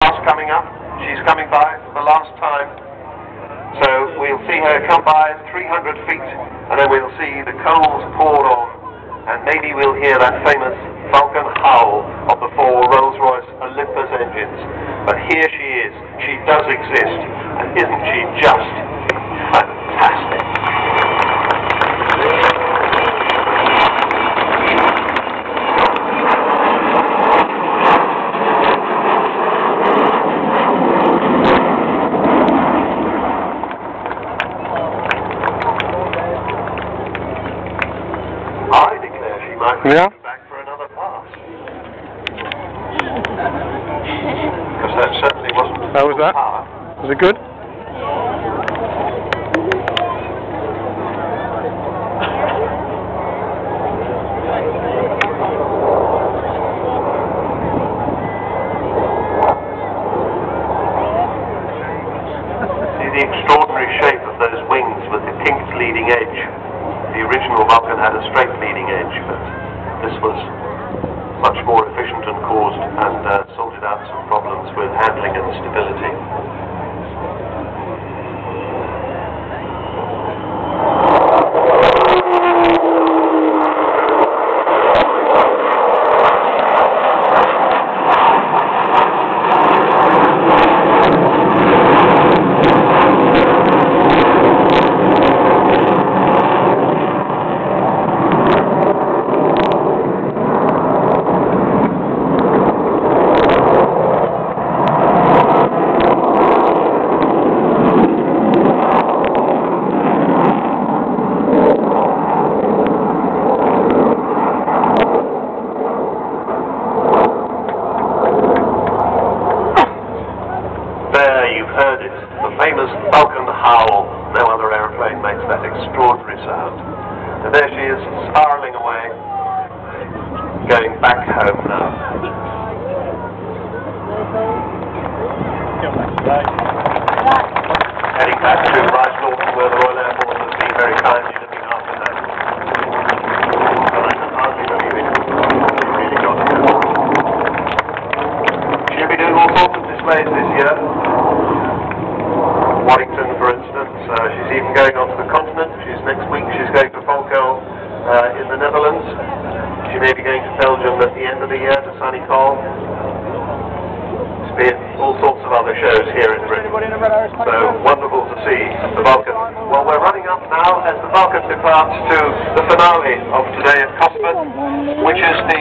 fast coming up. She's coming by for the last time. So we'll see her come by at 300 feet, and then we'll see the coals poured on, and maybe we'll hear that famous Vulcan howl of the 4 Rolls-Royce Olympus engines. But here she is. She does exist, and isn't she just fantastic? I declare she might be back for another pass. Because that certainly wasn't. How was that? Power. Was it good? See the extraordinary shape of those wings with the kinked leading edge. The original Vulcan had a straight leading edge, but this was much more efficient and caused and sorted out some problems with handling and stability. You've heard it, the famous Vulcan howl. No other aeroplane makes that extraordinary sound. And there she is, spiralling away, going back home now. Heading back to Rice Norton, where the Royal Air Force has been very kindly looking after her. And I can hardly believe it. She really got to go. She'll be doing all sorts of displays this year. Waddington, for instance, she's even going on to the continent. Next week she's going to Vulcan in the Netherlands. She may be going to Belgium at the end of the year to sunny Col. There's been all sorts of other shows here in Britain. So wonderful to see the Vulcan. Well, we're running up now as the Vulcan departs to the finale of today at Cosford, which is the